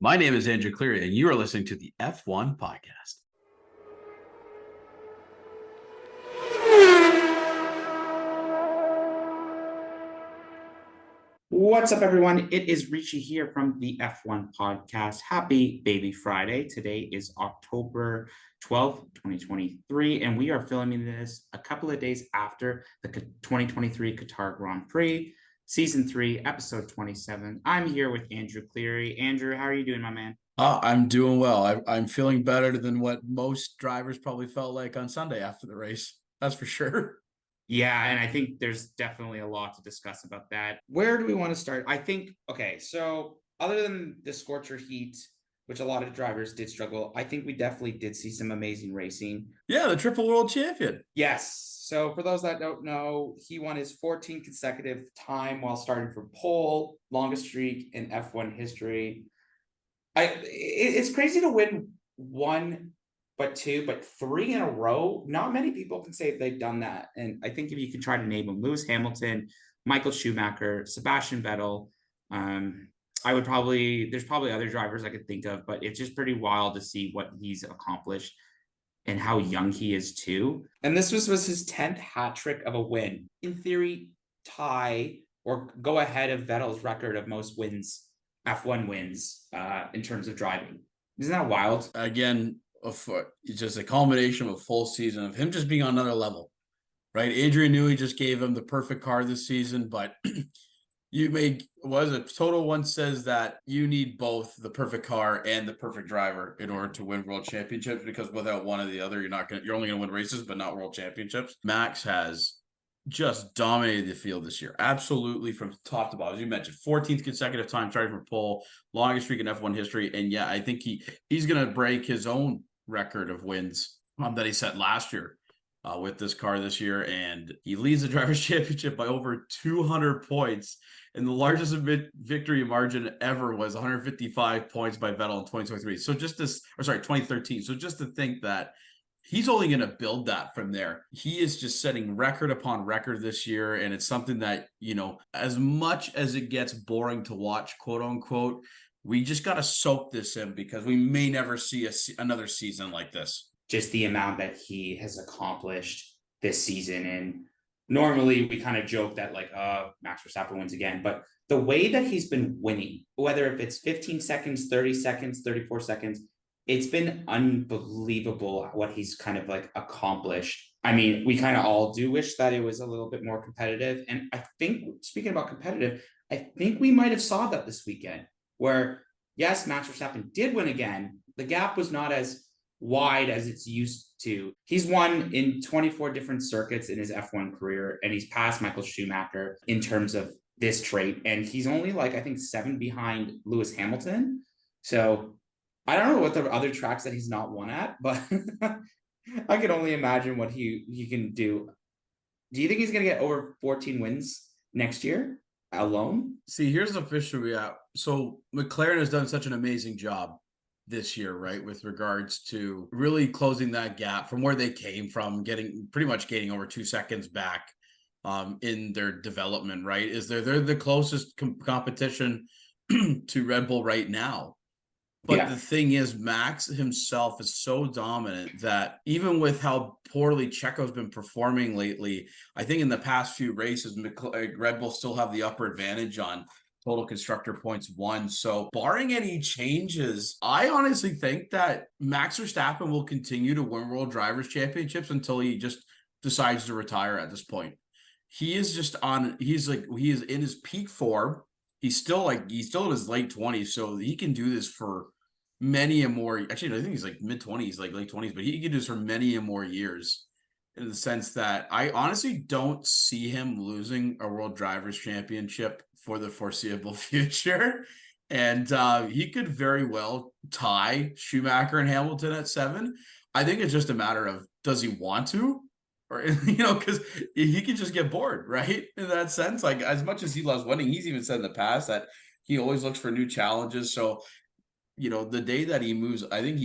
My name is Andrew Cleary, and you are listening to the F1 Podcast. What's up, everyone? It is Ricci here from the F1 Podcast. Happy Baby Friday. Today is October 12th, 2023, and we are filming this a couple of days after the 2023 Qatar Grand Prix, Season 3, Episode 27. I'm here with Andrew Cleary. Andrew, how are you doing, my man? I'm doing well. I'm feeling better than what most drivers probably felt like on Sunday after the race. That's for sure. Yeah, and I think there's definitely a lot to discuss about that. Where do we want to start? I think, okay, so other than the scorcher heat, which a lot of drivers did struggle, I think we definitely did see some amazing racing. Yeah, the triple world champion. Yes. So for those that don't know, he won his 14th consecutive time while starting from pole, longest streak in F1 history. It's crazy to win one, but two, but three in a row. Not many people can say they've done that. And I think if you can try to name them, Lewis Hamilton, Michael Schumacher, Sebastian Vettel, there's probably other drivers I could think of, but it's just pretty wild to see what he's accomplished and how young he is too. And this was his 10th hat trick of a win. In theory, tie or go ahead of Vettel's record of most wins, F1 wins, in terms of driving. Isn't that wild? Again, it's just a culmination of a full season of him just being on another level, right? Adrian Newey just gave him the perfect car this season, but Toto once says that you need both the perfect car and the perfect driver in order to win world championships, because without one or the other, you're only gonna win races, but not world championships. Max has just dominated the field this year, absolutely from top to bottom. As you mentioned, 14th consecutive time starting from pole, longest streak in F1 history, and yeah, I think he's gonna break his own record of wins that he set last year with this car this year, and he leads the Drivers' Championship by over 200 points, and the largest victory margin ever was 155 points by Vettel in 2023. So 2013. So just to think that he's only going to build that from there. He is just setting record upon record this year, and it's something that, as much as it gets boring to watch, quote unquote, we just got to soak this in because we may never see another season like this. Just the amount that he has accomplished this season. And normally we kind of joke that Max Verstappen wins again, but the way that he's been winning, whether if it's 15 seconds, 30 seconds, 34 seconds, it's been unbelievable what he's kind of accomplished. I mean, we kind of all do wish that it was a little bit more competitive. And I think, speaking about competitive, I think we might have saw that this weekend where, yes, Max Verstappen did win again. The gap was not as wide as it's used to. He's won in 24 different circuits in his F1 career, and he's passed Michael Schumacher in terms of this trait. And he's only I think 7 behind Lewis Hamilton. So I don't know what the other tracks that he's not won at, but I can only imagine what he can do. Do you think he's going to get over 14 wins next year alone? See, here's the issue we have. So McLaren has done such an amazing job this year, right, with regards to really closing that gap from where they came from, gaining over 2 seconds back in their development, right? They're the closest competition to Red Bull right now. But The thing is, Max himself is so dominant that even with how poorly Checo's been performing lately, I think in the past few races, Red Bull still have the upper advantage on total constructor points won. So barring any changes, I honestly think that Max Verstappen will continue to win World Drivers' Championships until he just decides to retire at this point. He is in his peak form. He's still in his late 20s, so he can do this for many and more. Actually, I think he's mid-20s, late 20s, but he can do this for many and more years, in the sense that I honestly don't see him losing a World Drivers' Championship for the foreseeable future. And he could very well tie Schumacher and Hamilton at 7. I think it's just a matter of, does he want to? Or, because he could just get bored, right? In that sense, as much as he loves winning, he's even said in the past that he always looks for new challenges. So, the day that he moves, I think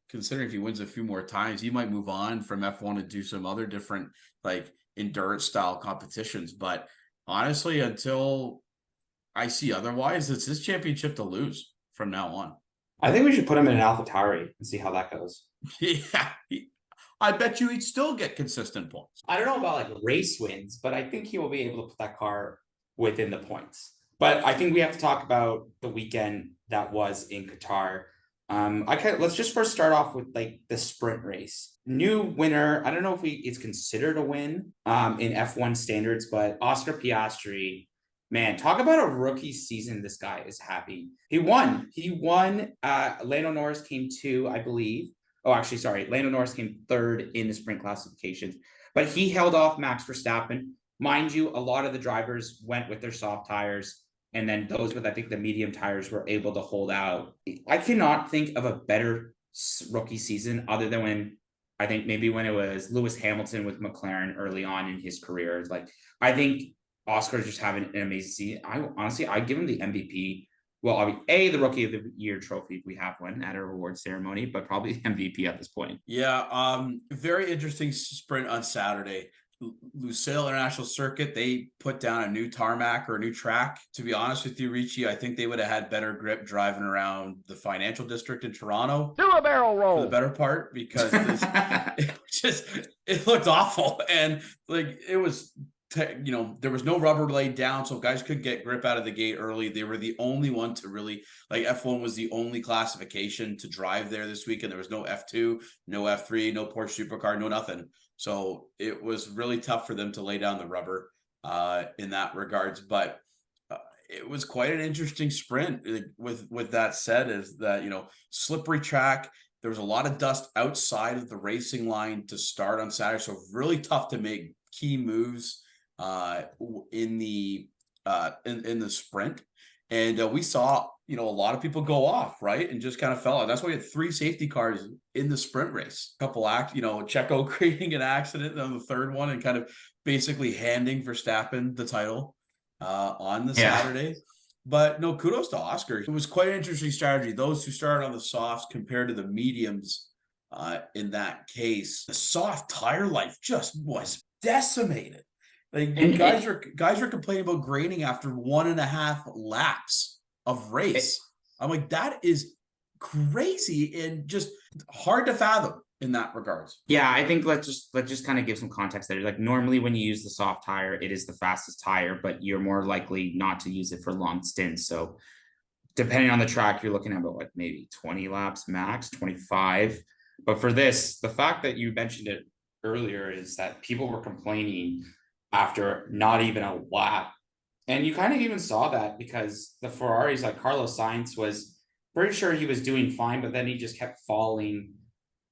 considering if he wins a few more times, he might move on from F1 and do some other different endurance style competitions. But honestly, until I see otherwise, it's his championship to lose from now on. I think we should put him in an AlphaTauri and see how that goes. Yeah, I bet you he'd still get consistent points. I don't know about like race wins, but I think he will be able to put that car within the points. But I think we have to talk about the weekend that was in Qatar. Let's just first start off with like the sprint race. New winner. I don't know if it's considered a win in F1 standards, but Oscar Piastri, man, talk about a rookie season. This guy is happy. He won. Lando Norris came 2, I believe. Oh, actually, sorry. Lando Norris came 3rd in the sprint classifications, but he held off Max Verstappen. Mind you, a lot of the drivers went with their soft tires, and then those with, I think, the medium tires were able to hold out. I cannot think of a better rookie season other than when it was Lewis Hamilton with McLaren early on in his career. Like, I think Oscar's just having an amazing season. I give him the MVP. Well, I mean, the Rookie of the Year trophy, we have one at our award ceremony, but probably the MVP at this point. Yeah, very interesting sprint on Saturday. Lusail International Circuit, they put down a new tarmac or a new track. To be honest with you, Ricci, I think they would have had better grip driving around the financial district in Toronto. Do a barrel roll for the better part, because it looked awful, and like it was. There was no rubber laid down, so guys couldn't get grip out of the gate early. They were the only one to really, like, F1 was the only classification to drive there this week, and there was no F2, no F3, no Porsche Supercar, no nothing. So it was really tough for them to lay down the rubber in that regards. But it was quite an interesting sprint. With that said, is that, slippery track. There was a lot of dust outside of the racing line to start on Saturday, so really tough to make key moves in the sprint. And we saw a lot of people go off, right, and just kind of fell out. That's why we had 3 safety cars in the sprint race. A couple Checo creating an accident on the third one and kind of basically handing Verstappen the title on the Saturday. But no, kudos to Oscar. It was quite an interesting strategy. Those who started on the softs compared to the mediums, in that case, the soft tire life just was decimated. Like, guys were complaining about graining after 1.5 laps of race. I'm like, that is crazy and just hard to fathom in that regards. Yeah, I think let's just kind of give some context there. Like, normally when you use the soft tire, it is the fastest tire, but you're more likely not to use it for long stints. So depending on the track, you're looking at about like maybe 20 laps max, 25. But for this, the fact that you mentioned it earlier is that people were complaining after not even a lap. And you kind of even saw that because the Ferraris, like Carlos Sainz, was pretty sure he was doing fine, but then he just kept falling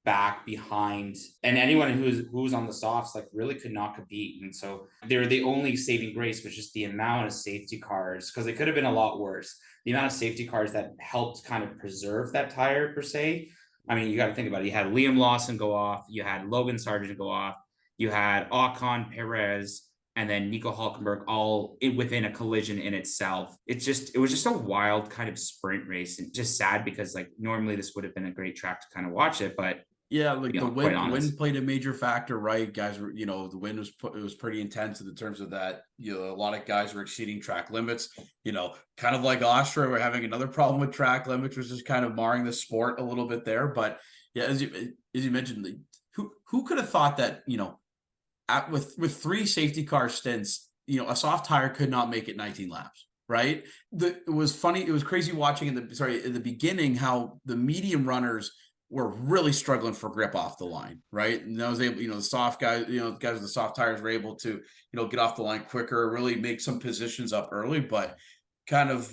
back behind. And anyone who was on the softs, like, really could not compete. And so they're the only saving grace was just the amount of safety cars, because it could have been a lot worse. The amount of safety cars that helped kind of preserve that tire per se. I mean, you got to think about it. You had Liam Lawson go off. You had Logan Sargent go off. You had Ocon, Perez, and then Nico Hulkenberg all within a collision in itself. It was just a wild kind of sprint race, and just sad because, like, normally this would have been a great track to kind of watch it, but yeah, like the wind played a major factor, right? Guys were, the wind was pretty intense in the terms of that. A lot of guys were exceeding track limits. Kind of like Austria, we're having another problem with track limits, which is kind of marring the sport a little bit there. But yeah, as you mentioned, who could have thought that with 3 safety car stints, a soft tire could not make it 19 laps, right? It was funny. It was crazy watching in the beginning how the medium runners were really struggling for grip off the line, right? And I was able, the soft guys, guys with the soft tires were able to, get off the line quicker, really make some positions up early, but kind of,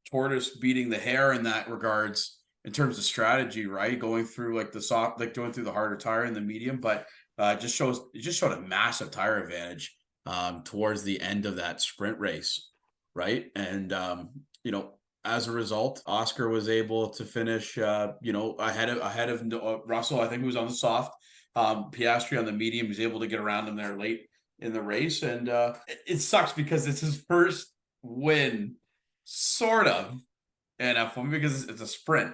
tortoise beating the hare in that regards in terms of strategy, right? Going through like the soft, like going through the harder tire and the medium, but it just showed a massive tire advantage towards the end of that sprint race, right? And as a result, Oscar was able to finish ahead of Russell, I think, who was on the soft. Piastri on the medium was able to get around him there late in the race, and it sucks because it's his first win, sort of, in F1 because it's a sprint,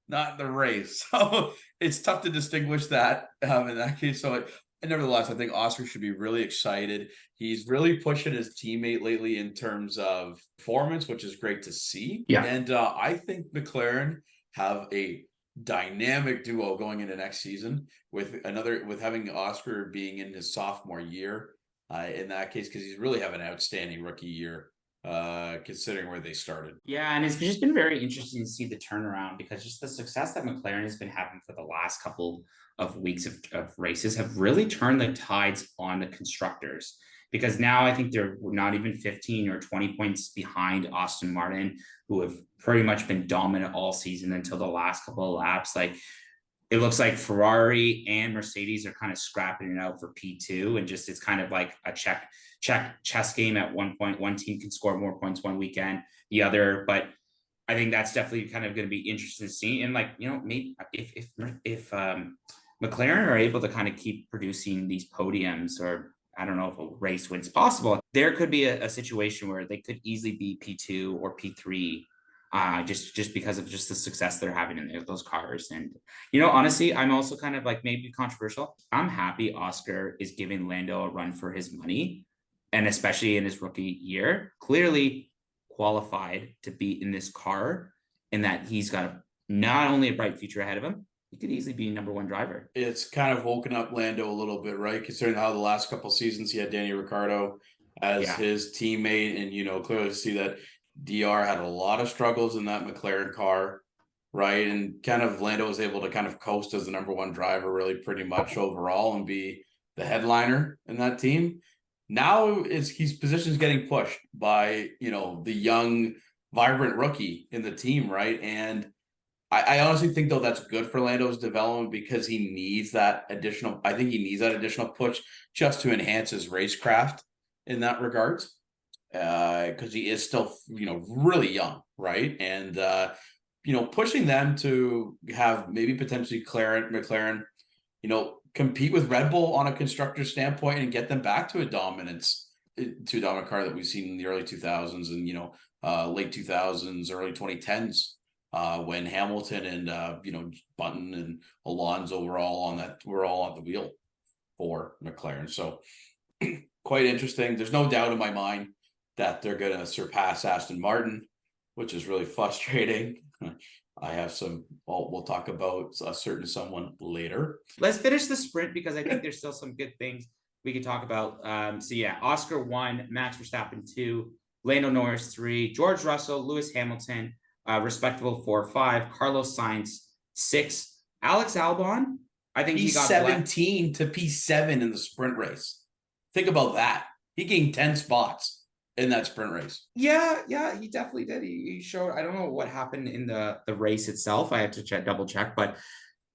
not the race. So it's tough to distinguish that in that case. So And nevertheless, I think Oscar should be really excited. He's really pushing his teammate lately in terms of performance, which is great to see. Yeah. And I think McLaren have a dynamic duo going into next season with having Oscar being in his sophomore year. In that case, because he's really having an outstanding rookie year, considering where they started. Yeah, and it's just been very interesting to see the turnaround, because just the success that McLaren has been having for the last couple of weeks of races have really turned the tides on the constructors, because now I think they're not even 15 or 20 points behind Aston Martin, who have pretty much been dominant all season until the last couple of laps. Like, it looks like Ferrari and Mercedes are kind of scrapping it out for P2, and just it's kind of like a chess game. At one point, one team can score more points one weekend, the other. But I think that's definitely kind of going to be interesting to see. And, like, you know, maybe if McLaren are able to kind of keep producing these podiums, or I don't know if a race win's possible, there could be a situation where they could easily be P2 or P3. Just because of just the success they're having in those cars. And, you know, honestly, I'm also kind of like, maybe controversial, I'm happy Oscar is giving Lando a run for his money, and especially in his rookie year, clearly qualified to be in this car, and that he's got not only a bright future ahead of him, he could easily be number one driver. It's kind of woken up Lando a little bit, right? Considering how the last couple of seasons he had Danny Ricciardo as his teammate, and, you know, clearly see that DR had a lot of struggles in that McLaren car, right? And kind of Lando was able to kind of coast as the number one driver, really pretty much overall, and be the headliner in that team. Now his position is getting pushed by, you know, the young, vibrant rookie in the team, right? And I honestly think, though, that's good for Lando's development, because he needs that additional, I think he needs that additional push just to enhance his racecraft in that regards. Because he is still, you know, really young, right? And you know, pushing them to have maybe potentially McLaren, you know, compete with Red Bull on a constructor standpoint and get them back to a dominant car that we've seen in the early 2000s and, you know, late 2000s, early 2010s, when Hamilton and you know, Button and Alonso were all at the wheel for McLaren. So quite interesting. There's no doubt in my mind that they're going to surpass Aston Martin, which is really frustrating. I have some, we'll talk about a certain someone later. Let's finish the sprint, because I think there's still some good things we could talk about. So yeah, Oscar 1, Max Verstappen 2, Lando Norris 3, George Russell, Lewis Hamilton, respectable 4, 5, Carlos Sainz 6, Alex Albon, I think he got 17 to P7 in the sprint race. Think about that. He gained 10 spots in that sprint race. Yeah, he definitely did. He showed, I don't know what happened in the race itself. I have to double check, but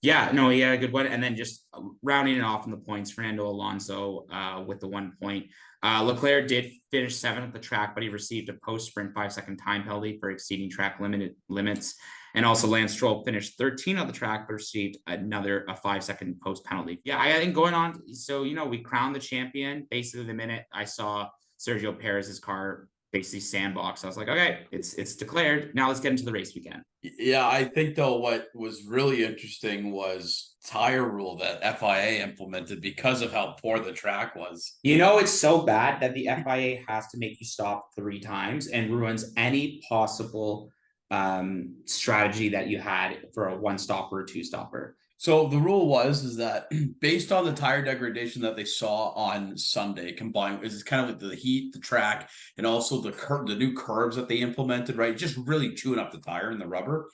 yeah, no, he had a good one. And then just rounding it off in the points, Fernando Alonso with the 1 point. Leclerc did finish 7th at the track, but he received a post-sprint 5-second time penalty for exceeding track limits. And also Lance Stroll finished 13th on the track, but received a 5-second post penalty. Yeah, I think going on, so, you know, we crowned the champion basically the minute I saw Sergio Perez's car basically sandbox. I was like, okay, it's declared. Now let's get into the race weekend. Yeah, I think, though, what was really interesting was tire rule that FIA implemented because of how poor the track was. You know, it's so bad that the FIA has to make you stop 3 times and ruins any possible strategy that you had for a 1-stopper or 2-stopper. So the rule is that based on the tire degradation that they saw on Sunday, combined is kind of like the heat, the track, and also the new curbs that they implemented, right? Just really chewing up the tire and the rubber.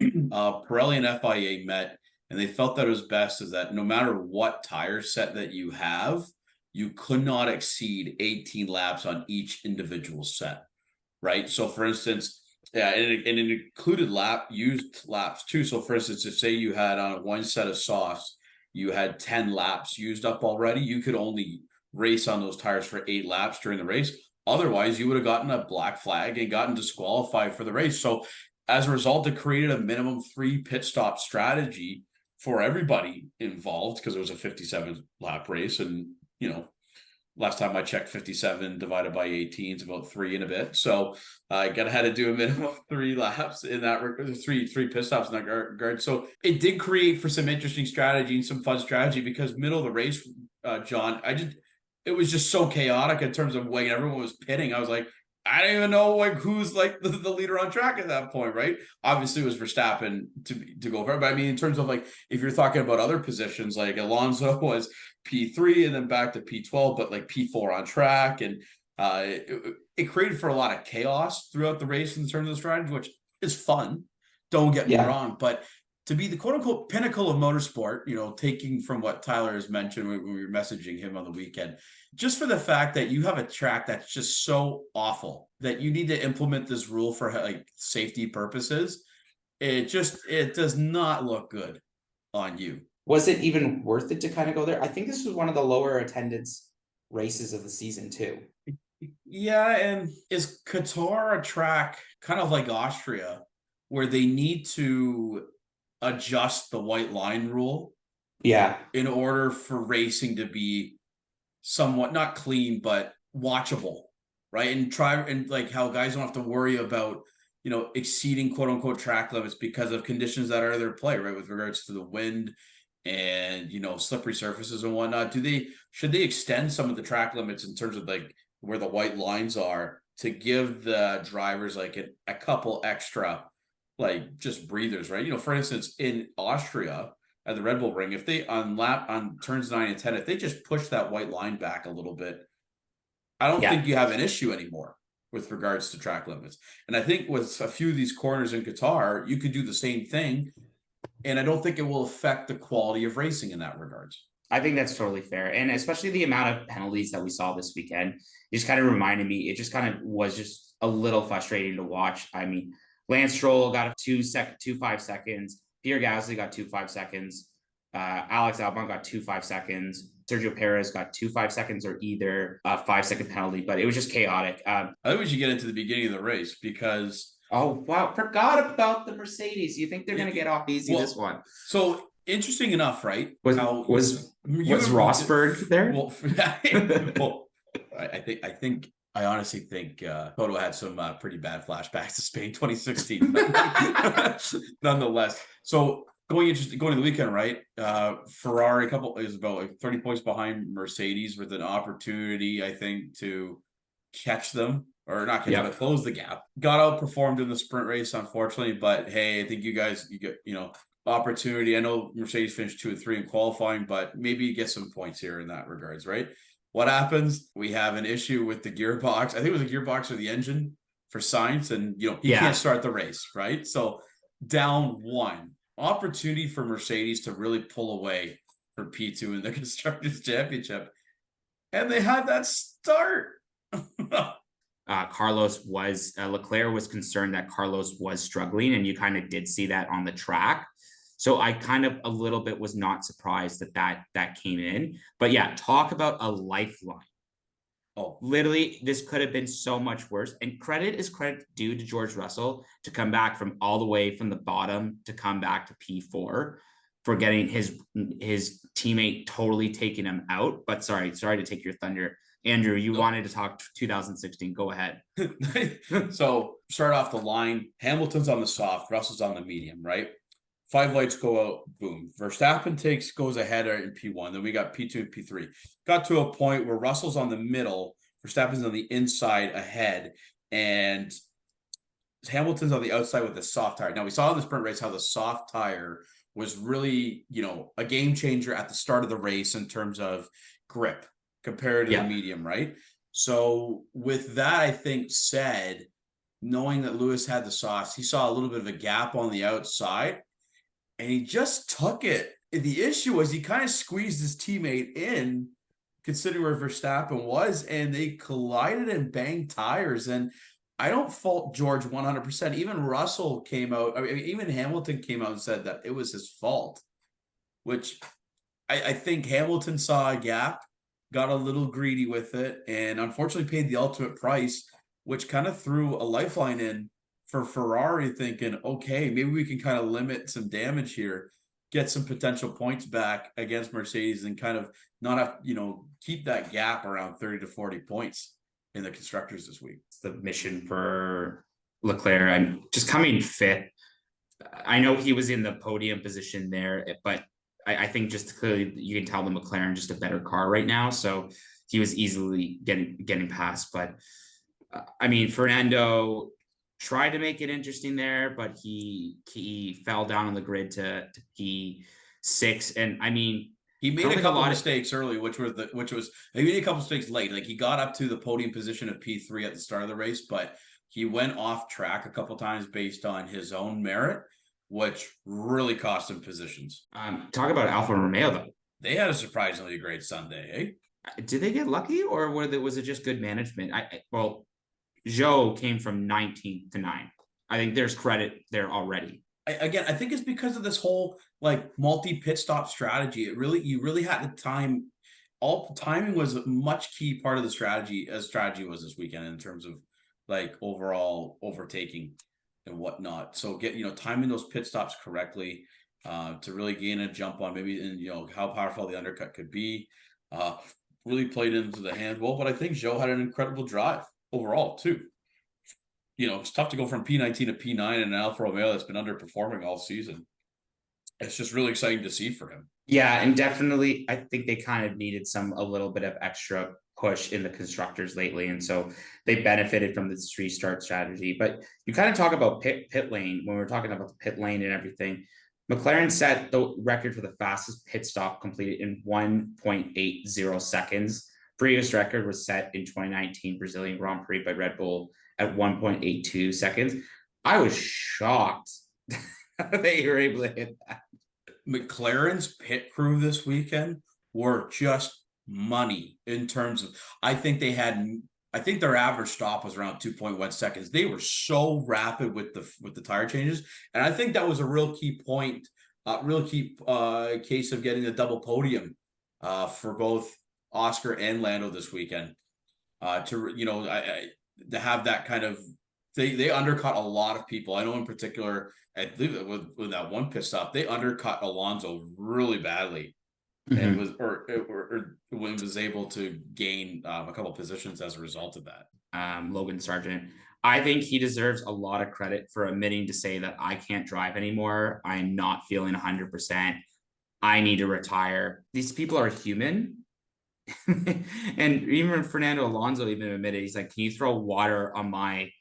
Pirelli and FIA met, and they felt that it was best is that no matter what tire set that you have, you could not exceed 18 laps on each individual set, right? So for instance, yeah, and it included used laps too. So for instance, if say you had on one set of softs, you had 10 laps used up already, you could only race on those tires for 8 laps during the race. Otherwise, you would have gotten a black flag and gotten disqualified for the race. So as a result, it created a minimum 3 pit stop strategy for everybody involved, because it was a 57 lap race. And, you know, last time I checked, 57 divided by 18 is about 3 and a bit. So I had to do a minimum of 3 laps in that, 3 pit stops in that regard. So it did create for some interesting strategy and some fun strategy, because middle of the race, John. It was just so chaotic in terms of when everyone was pitting. I was like, I don't even know like who's like the leader on track at that point, right? Obviously, it was Verstappen to go for it, but I mean, in terms of like if you're talking about other positions, like Alonso was P3 and then back to P12, but like P4 on track, and it created for a lot of chaos throughout the race in terms of the strategy, which is fun. Don't get me Yeah. wrong, but to be the quote unquote pinnacle of motorsport, taking from what Tyler has mentioned when we were messaging him on the weekend, just for the fact that you have a track that's just so awful that you need to implement this rule for like safety purposes, it does not look good on you. Was it even worth it to kind of go there? I think this was one of the lower attendance races of the season too. Yeah, and is Qatar a track kind of like Austria where they need to adjust the white line rule in order for racing to be somewhat not clean but watchable, right? And like how guys don't have to worry about exceeding quote unquote track limits because of conditions that are in their play, right? With regards to the wind and slippery surfaces and whatnot. Should they extend some of the track limits in terms of like where the white lines are to give the drivers like a couple extra like just breathers, right? For instance, in Austria at the Red Bull Ring, if they on turns 9 and 10, if they just push that white line back a little bit, I don't think you have an issue anymore with regards to track limits. And I think with a few of these corners in Qatar, you could do the same thing. And I don't think it will affect the quality of racing in that regards. I think that's totally fair. And especially the amount of penalties that we saw this weekend, it just kind of reminded me, it just kind of was just a little frustrating to watch. I mean, Lance Stroll got 2.5 seconds. Pierre Gasly got 2.5 seconds. Alex Albon got 2.5 seconds. Sergio Perez got 2.5 seconds or either a 5-second penalty, but it was just chaotic. I think we should get into the beginning of the race because... Oh, wow. Forgot about the Mercedes. You think they're going to get off easy this one? So interesting enough, right? Was Rosberg there? Well, I honestly think Toto had some pretty bad flashbacks to Spain 2016. Nonetheless, so going to the weekend, right? Ferrari is about like 30 points behind Mercedes with an opportunity, I think, to catch them or not catch them, but close the gap. Got outperformed in the sprint race, unfortunately, but hey, I think you get opportunity. I know Mercedes finished 2 and 3 in qualifying, but maybe you get some points here in that regards, right? What happens? We have an issue with the gearbox. I think it was the gearbox or the engine for Sainz, and he can't start the race, right? So down 1. Opportunity for Mercedes to really pull away from P2 in the Constructors Championship. And they had that start. Leclerc was concerned that Carlos was struggling, and you kind of did see that on the track. So I kind of a little bit was not surprised that came in. But yeah, talk about a lifeline. Oh, literally, this could have been so much worse. And credit is credit due to George Russell to come back from all the way from the bottom to come back to P4 for getting his teammate totally taking him out. But sorry to take your thunder. Andrew, you wanted to talk 2016. Go ahead. So start off the line. Hamilton's on the soft, Russell's on the medium, right? 5 lights go out, boom. Verstappen goes ahead in P1. Then we got P2 and P3. Got to a point where Russell's on the middle, Verstappen's on the inside ahead, and Hamilton's on the outside with the soft tire. Now, we saw in the sprint race how the soft tire was really, a game changer at the start of the race in terms of grip compared to the medium, right? So with that, I think said, knowing that Lewis had the softs, he saw a little bit of a gap on the outside, and he just took it. The issue was he kind of squeezed his teammate in, considering where Verstappen was, and they collided and banged tires. And I don't fault George 100%. Even Russell came out, even Hamilton came out and said that it was his fault, which I think Hamilton saw a gap, got a little greedy with it, and unfortunately paid the ultimate price, which kind of threw a lifeline in for Ferrari, thinking, okay, maybe we can kind of limit some damage here, get some potential points back against Mercedes, and kind of not have, keep that gap around 30 to 40 points in the constructors this week. It's the mission for Leclerc. I'm just coming fifth. I know he was in the podium position there, but I think just clearly you can tell the McLaren just a better car right now. So he was easily getting past. But I mean, Fernando tried to make it interesting there, but he fell down on the grid to P6. And I mean, he made a couple of mistakes early, which was he made a couple of mistakes late. Like he got up to the podium position of P3 at the start of the race, but he went off track a couple of times based on his own merit, which really cost him positions. Talk about Alfa Romeo though. They had a surprisingly great Sunday, eh? Did they get lucky, or was it just good management? Well, Zhou came from 19th to 9th. I think there's credit there already. I think it's because of this whole like multi-pit stop strategy. You really had to time. All timing was a much key part of the strategy, as strategy was this weekend in terms of like overall overtaking and whatnot. So timing those pit stops correctly to really gain a jump on maybe, and how powerful the undercut could be. Really played into the hand well, but I think Zhou had an incredible drive overall too. It's tough to go from P19 to P9 and an Alfa Romeo that's been underperforming all season. It's just really exciting to see for him. Yeah, and definitely, I think they kind of needed a little bit of extra push in the constructors lately, and so they benefited from this restart strategy. But you kind of talk about pit lane when we're talking about the pit lane and everything. McLaren set the record for the fastest pit stop completed in 1.80 seconds. Previous record was set in 2019 Brazilian Grand Prix by Red Bull at 1.82 seconds. I was shocked that they were able to hit that. McLaren's pit crew this weekend were just money in terms of, I think their average stop was around 2.1 seconds. They were so rapid with the tire changes. And I think that was a real key point, case of getting the double podium for both Oscar and Lando this weekend. To have that kind of, they undercut a lot of people. I know in particular, I believe with that one pit stop, they undercut Alonso really badly, and was able to gain a couple positions as a result of that. Logan Sargent, I think he deserves a lot of credit for admitting to say that I can't drive anymore. I'm not feeling 100%. I need to retire. These people are human. And even Fernando Alonso even admitted, he's like, can you throw water on my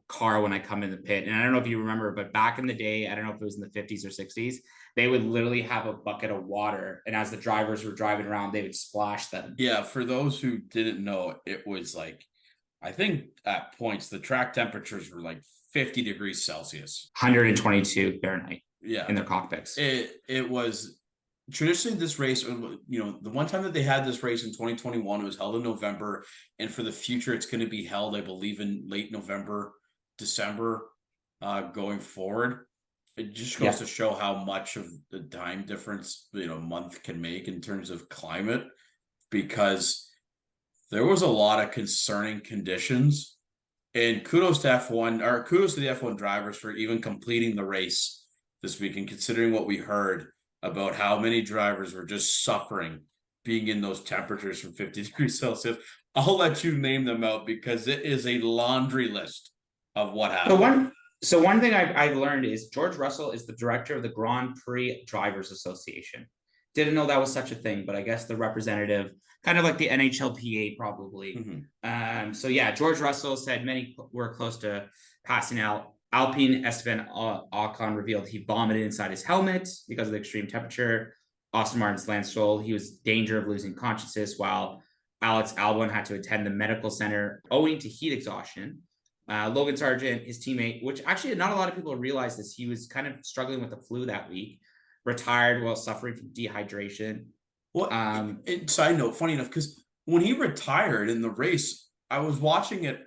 car when I come in the pit? And I don't know if you remember, but back in the day, I don't know if it was in the 50s or 60s, they would literally have a bucket of water, and as the drivers were driving around, they would splash them. Yeah, for those who didn't know, it was like, I think at points the track temperatures were like 50 degrees Celsius, 122 Fahrenheit. Yeah, in their cockpits. It was traditionally this race, the one time that they had this race in 2021, it was held in November, and for the future it's going to be held, I believe, in late November, December, going forward. It just goes to show how much of the time difference month can make in terms of climate, because there was a lot of concerning conditions. And kudos to the F1 drivers for even completing the race this weekend, considering what we heard about how many drivers were just suffering being in those temperatures from 50 degrees Celsius. I'll let you name them out, because it is a laundry list of what happened. So one thing I've learned is George Russell is the director of the Grand Prix Drivers Association. Didn't know that was such a thing, but I guess the representative, kind of like the NHLPA probably. Mm-hmm. So yeah, George Russell said many were close to passing out. Alpine Esteban Ocon revealed he vomited inside his helmet because of the extreme temperature. Aston Martin's Lance Stroll, he was in danger of losing consciousness, while Alex Albon had to attend the medical center owing to heat exhaustion. Logan Sargent, his teammate, which actually not a lot of people realize this, he was kind of struggling with the flu that week, retired while suffering from dehydration. Well, side note, funny enough, because when he retired in the race, I was watching it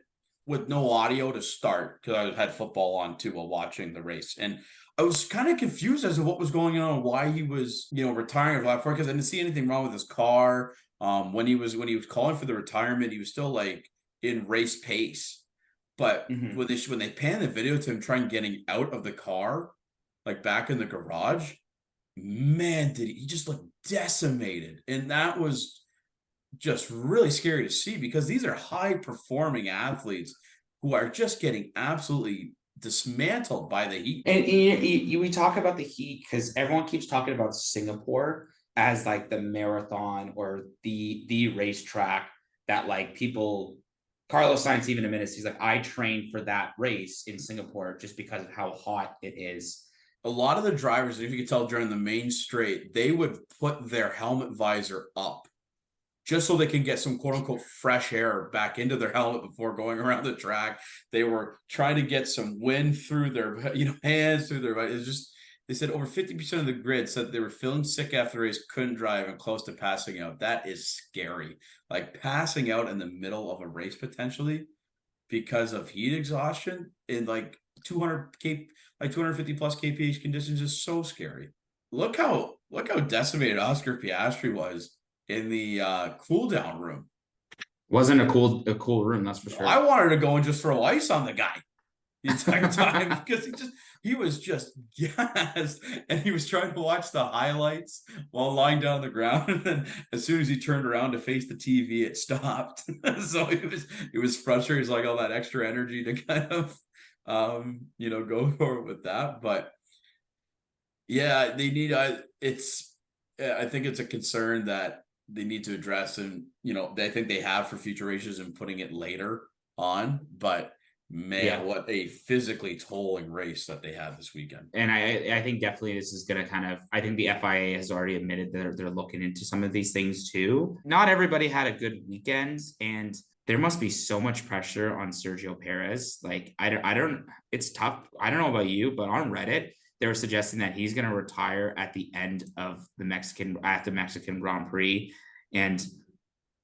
with no audio to start, because I had football on too while watching the race, and I was kind of confused as to what was going on, why he was retiring, because I didn't see anything wrong with his car. When he was calling for the retirement, he was still like in race pace. But when they pan the video to him trying getting out of the car, like back in the garage, man, he just looked decimated. And that was just really scary to see, because these are high performing athletes who are just getting absolutely dismantled by the heat. And we talk about the heat because everyone keeps talking about Singapore as like the marathon or the racetrack that like people. Carlos Sainz even admitted, he's like, I trained for that race in Singapore just because of how hot it is. A lot of the drivers, if you could tell during the main straight, they would put their helmet visor up just so they can get some quote unquote fresh air back into their helmet before going around the track. They were trying to get some wind through their, hands, through their, it's just, they said over 50% of the grid said they were feeling sick after the race, couldn't drive, and close to passing out. That is scary. Like passing out in the middle of a race potentially because of heat exhaustion in like 250 plus kph conditions is so scary. Look how decimated Oscar Piastri was in the cool down room. Wasn't a cool room, that's for sure. I wanted to go and just throw ice on the guy the entire time because he was just gassed, and he was trying to watch the highlights while lying down on the ground. And then as soon as he turned around to face the TV, it stopped. So it was frustrating. It's like all that extra energy to kind of go forward with that. But yeah, they need I think it's a concern that they need to address, and I think they have for future races and putting it later on. But man, what a physically tolling race that they had this weekend. And I think definitely this is going to kind of, I think the FIA has already admitted that they're looking into some of these things too. Not everybody had a good weekend, and there must be so much pressure on Sergio Perez. Like, I don't, it's tough. I don't know about you, but on Reddit, they were suggesting that he's going to retire at the end of the Mexican Grand Prix. And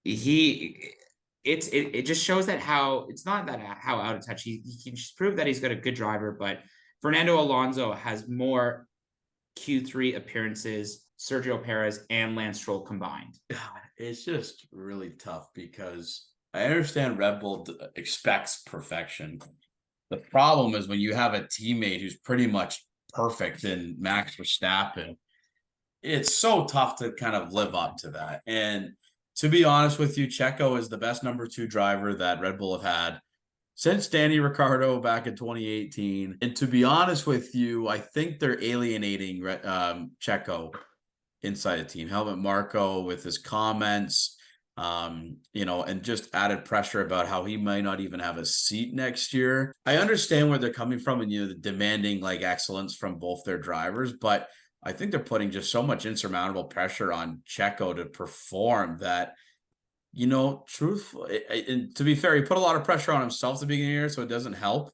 it just shows that how it's not that how out of touch he can just prove that he's got a good driver. But Fernando Alonso has more Q3 appearances, Sergio Perez and Lance Stroll combined. It's just really tough because I understand Red Bull expects perfection. The problem is when you have a teammate who's pretty much perfect in Max Verstappen, it's so tough to kind of live up to that. And to be honest with you, Checo is the best number 2 driver that Red Bull have had since Danny Ricciardo back in 2018. And to be honest with you, I think they're alienating Checo inside the team. Helmut Marko with his comments, and just added pressure about how he might not even have a seat next year. I understand where they're coming from and, the demanding like excellence from both their drivers, but I think they're putting just so much insurmountable pressure on Checo to perform that, truthfully, and to be fair, he put a lot of pressure on himself at the beginning of the year, so it doesn't help.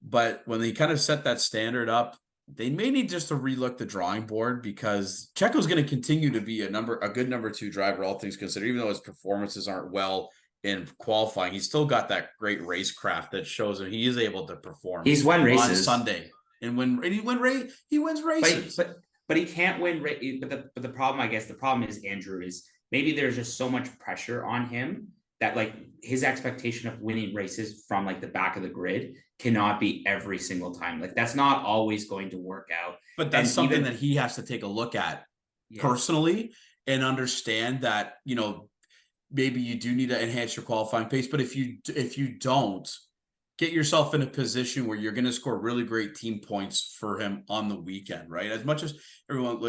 But when they kind of set that standard up, they may need just to relook the drawing board, because Checo's going to continue to be a good number 2 driver, all things considered, even though his performances aren't well in qualifying. He's still got that great racecraft that shows him he is able to perform. He's won races on Sunday, and he wins races. But he can't win. But the problem, I guess, is Andrew, is maybe there's just so much pressure on him that like his expectation of winning races from like the back of the grid cannot be every single time. Like that's not always going to work out. But that's something that he has to take a look at personally and understand that, maybe you do need to enhance your qualifying pace. But if you don't, get yourself in a position where you're going to score really great team points for him on the weekend, right? As much as everyone,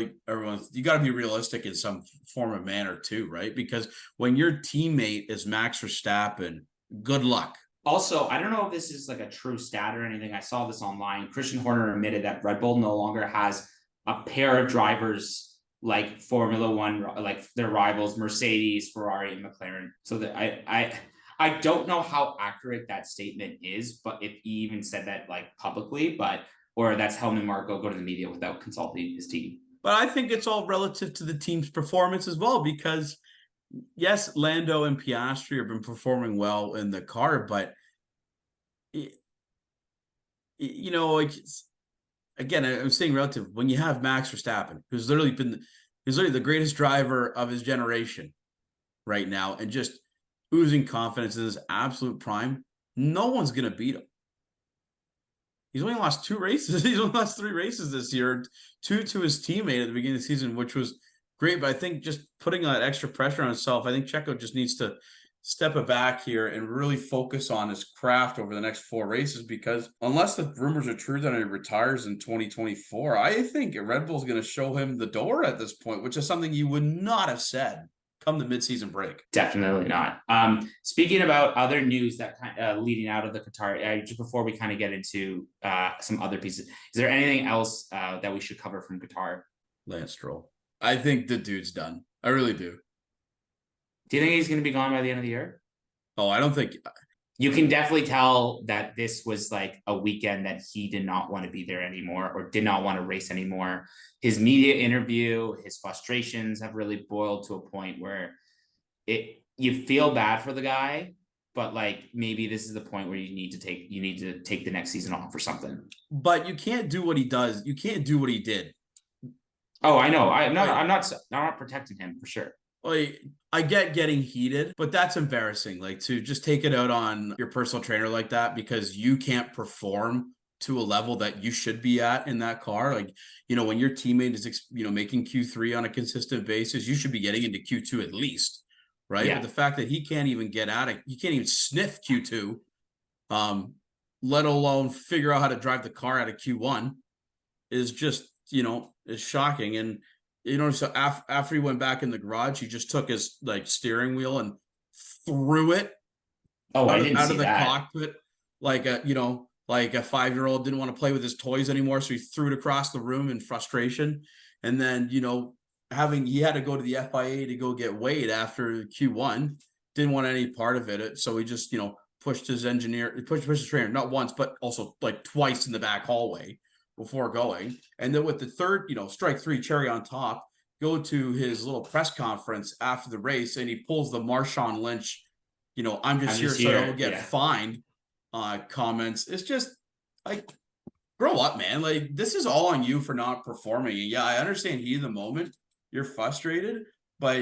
you got to be realistic in some form of manner too, right? Because when your teammate is Max Verstappen, good luck. Also, I don't know if this is like a true stat or anything. I saw this online. Christian Horner admitted that Red Bull no longer has a pair of drivers like Formula One, like their rivals, Mercedes, Ferrari, and McLaren. So that I don't know how accurate that statement is, but if he even said that like publicly, or that's Helmut Marko go to the media without consulting his team. But I think it's all relative to the team's performance as well, because yes, Lando and Piastri have been performing well in the car, but again, I'm saying relative. When you have Max Verstappen, who's literally the greatest driver of his generation right now, and just oozing confidence in his absolute prime, no one's going to beat him. He's only lost 2 races. He's only lost 3 races this year, 2 to his teammate at the beginning of the season, which was great. But I think just putting that extra pressure on himself, I think Checo just needs to step it back here and really focus on his craft over the next 4 races, because unless the rumors are true that he retires in 2024, I think Red Bull's going to show him the door at this point, which is something you would not have said come the midseason break. Definitely not. Speaking about other news that leading out of the Qatar, just before we kind of get into some other pieces, is there anything else that we should cover from Qatar? Lance Stroll. I think the dude's done. I really do. Do you think he's going to be gone by the end of the year? Oh, I don't think. You can definitely tell that this was like a weekend that he did not want to be there anymore, or did not want to race anymore. His media interview, his frustrations have really boiled to a point where you feel bad for the guy, but like maybe this is the point where you need to take the next season off or something. But you can't do what he does. You can't do what he did. Oh, I know. I'm not protecting him for sure. Like, I get getting heated, but that's embarrassing. Like, to just take it out on your personal trainer like that because you can't perform to a level that you should be at in that car. Like, when your teammate is, making Q3 on a consistent basis, you should be getting into Q2 at least, right? Yeah. But the fact that he can't even get at it, he can't even sniff Q2, let alone figure out how to drive the car out of Q1 is just, is shocking. And so after he went back in the garage, he just took his steering wheel and threw it out of the cockpit, like a 5-year-old didn't want to play with his toys anymore, so he threw it across the room in frustration. And then he had to go to the FIA to go get weighed after Q1, didn't want any part of it, so he just pushed his trainer not once but also like twice in the back hallway before going. And then with the third, strike 3 cherry on top, go to his little press conference after the race, and he pulls the Marshawn Lynch, I'm just here so I don't get fined comments. It's just like, grow up, man. Like, this is all on you for not performing. And yeah, I understand heat of the moment, you're frustrated, but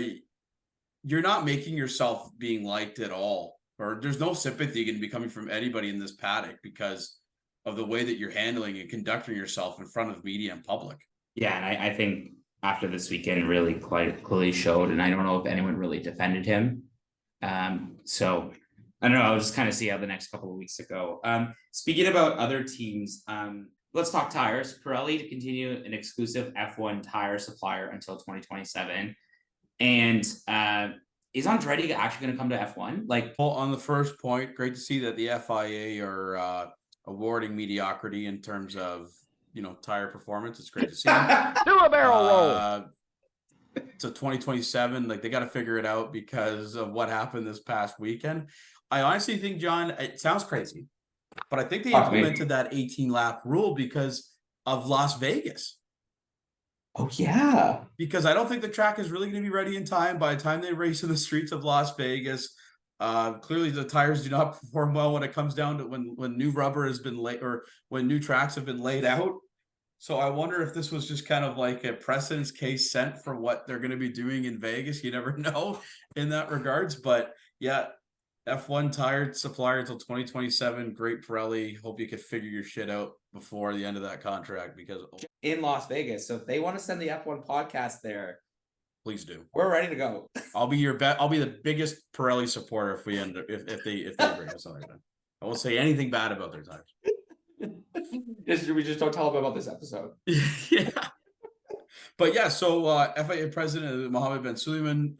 you're not making yourself being liked at all, or there's no sympathy going to be coming from anybody in this paddock because of the way that you're handling and conducting yourself in front of media and public. Yeah, and I think after this weekend really quite clearly showed, and I don't know if anyone really defended him. So I don't know, I'll just kind of see how the next couple of weeks go. Speaking about other teams, let's talk tires. Pirelli to continue an exclusive F1 tire supplier until 2027. And is Andretti actually going to come to F1? Well, on the first point, great to see that the FIA are awarding mediocrity in terms of tire performance. It's great to see. Do a barrel roll. So 2027, they got to figure it out because of what happened this past weekend. I honestly think, John, it sounds crazy, but I think they implemented that 18-lap rule because of Las Vegas. Oh, yeah. Because I don't think the track is really going to be ready in time by the time they race in the streets of Las Vegas. Clearly the tires do not perform well when it comes down to when new rubber has been laid, or when new tracks have been laid out. So I wonder if this was just kind of like a precedence case sent for what they're going to be doing in Vegas. You never know in that regards, but yeah, F1 tire supplier until 2027. Great, Pirelli. Hope you could figure your shit out before the end of that contract, because in Las Vegas. So if they want to send the F1 podcast there, please do. We're ready to go. I'll be the biggest Pirelli supporter if we if they bring us on. I won't say anything bad about their tires. We just don't tell them about this episode. Yeah. But yeah, so FIA President Mohammed bin Suleiman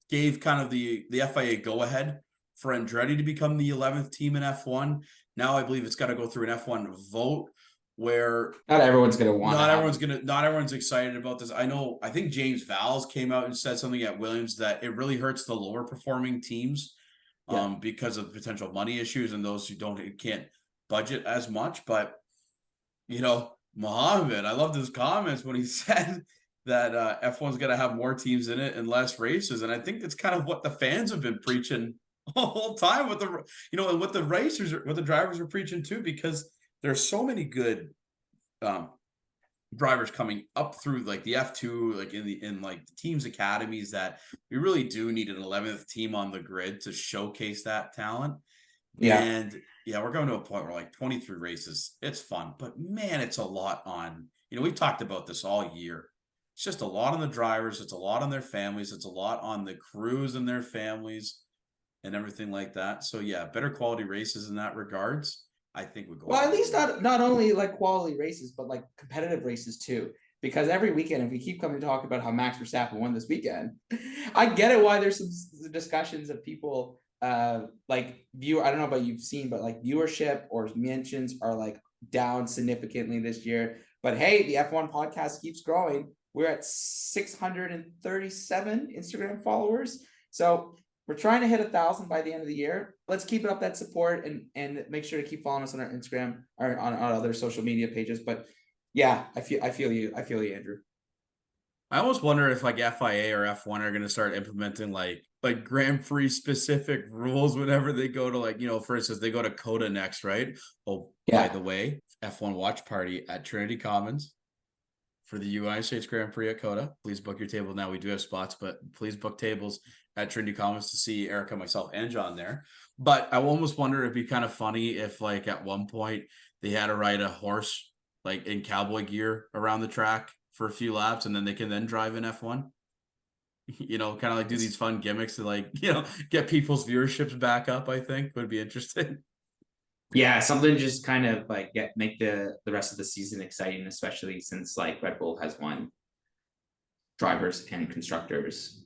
gave kind of the FIA go ahead for Andretti to become the 11th team in F1. Now I believe it's got to go through an F1 vote where not everyone's going to want. Not everyone's excited about this. I think James Valls came out and said something at Williams that it really hurts the lower performing teams because of potential money issues and those who can't budget as much. But Mohammed, I loved his comments when he said that F1's going to have more teams in it and less races, and I think that's kind of what the fans have been preaching the whole time with the and what the drivers are preaching too, because there's so many good drivers coming up through the F2, in the teams academies, that we really do need an 11th team on the grid to showcase that talent. Yeah. And yeah, we're going to a point where 23 races, it's fun, but man, it's a lot on, we've talked about this all year. It's just a lot on the drivers. It's a lot on their families. It's a lot on the crews and their families and everything like that. So yeah, better quality races in that regards, I think would go. Well, at least not only like quality races, but like competitive races too. Because every weekend, if we keep coming to talk about how Max Verstappen won this weekend, I get it why there's some discussions of people like view. I don't know about you've seen, but like viewership or mentions are like down significantly this year. But hey, the F1 podcast keeps growing. We're at 637 Instagram followers. So we're trying to hit 1,000 by the end of the year. Let's keep up that support and make sure to keep following us on our Instagram or on other social media pages. But yeah, I feel you, Andrew. I almost wonder if like FIA or F1 are going to start implementing like Grand Prix specific rules whenever they go to like, for instance, they go to COTA next, right? Oh, yeah. By the way, F1 watch party at Trinity Commons for the United States Grand Prix at COTA. Please book your table now. We do have spots, but please book tables at Trinity Commons to see Erica, myself, and John there. But I almost wonder it'd be kind of funny if like at one point they had to ride a horse like in cowboy gear around the track for a few laps, and then they can then drive in F1. Kind of like do these fun gimmicks to like, get people's viewerships back up. I think would be interesting. Yeah, something just kind of like make the rest of the season exciting, especially since like Red Bull has won drivers and constructors.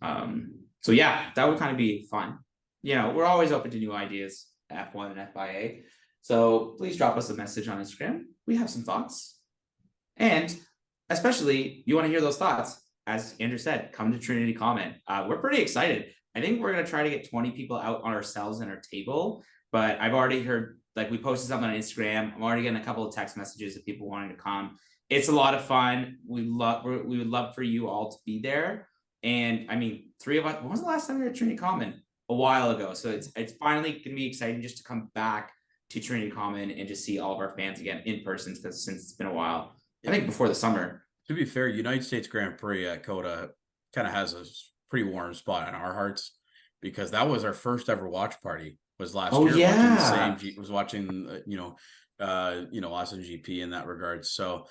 So yeah, that would kind of be fun. We're always open to new ideas, F1 and FIA. So please drop us a message on Instagram. We have some thoughts. And especially, you want to hear those thoughts, as Andrew said, come to Trinity Common. We're pretty excited. I think we're going to try to get 20 people out on ourselves and our table. But I've already heard, like we posted something on Instagram. I'm already getting a couple of text messages of people wanting to come. It's a lot of fun. We would love for you all to be there. And I mean, 3 of us, when was the last time we were at Trinity Common? A while ago. So it's finally going to be exciting just to come back to Trinity Common and just see all of our fans again in person since it's been a while. I think before the summer. To be fair, United States Grand Prix at COTA kind of has a pretty warm spot in our hearts because that was our first ever watch party. Was last year. Yeah. Watching Austin GP in that regard. So,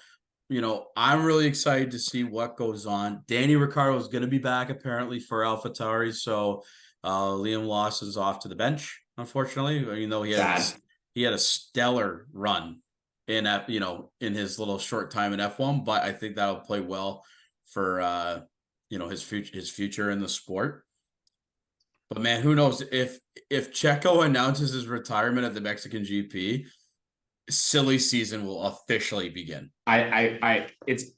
I'm really excited to see what goes on. Danny Ricciardo is going to be back apparently for AlphaTauri. So, Liam Lawson's off to the bench, unfortunately. Even though he had a stellar run in his little short time in F1, but I think that'll play well for his future in the sport. But man, who knows if Checo announces his retirement at the Mexican GP, silly season will officially begin. I don't even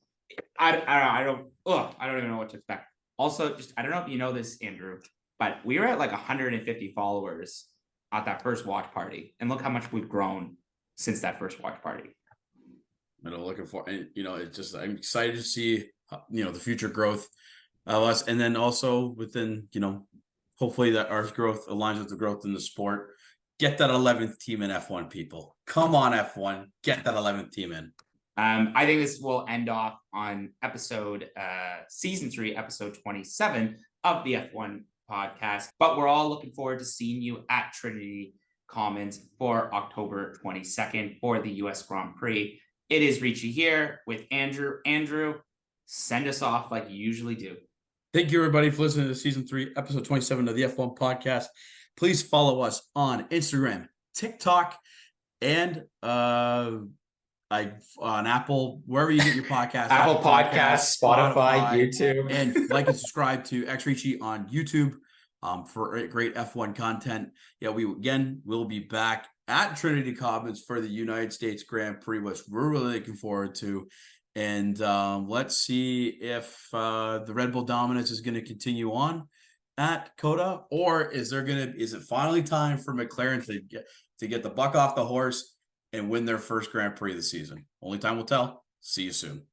know what to expect. Also, I don't know if you know this, Andrew, but we were at like 150 followers at that first watch party, and look how much we've grown since that first watch party. I'm looking for, and I'm excited to see the future growth of us, and then also within hopefully that our growth aligns with the growth in the sport. Get that 11th team in F1, people. Come on, F1, get that 11th team in. I think this will end off on season 3, episode 27 of the F1 podcast. But we're all looking forward to seeing you at Trinity Commons for October 22nd for the US Grand Prix. It is Ricci here with Andrew. Andrew, send us off like you usually do. Thank you, everybody, for listening to season 3, episode 27 of the F1 podcast. Please follow us on Instagram, TikTok, and on Apple, wherever you get your podcast. Apple Podcasts, Spotify, YouTube. And like and subscribe to Ricci on YouTube for great F1 content. Yeah, we'll be back at Trinity Commons for the United States Grand Prix, which we're really looking forward to. And let's see if the Red Bull dominance is going to continue on at COTA, or is it finally time for McLaren to get the buck off the horse and win their first Grand Prix of the season? Only time will tell. See you soon.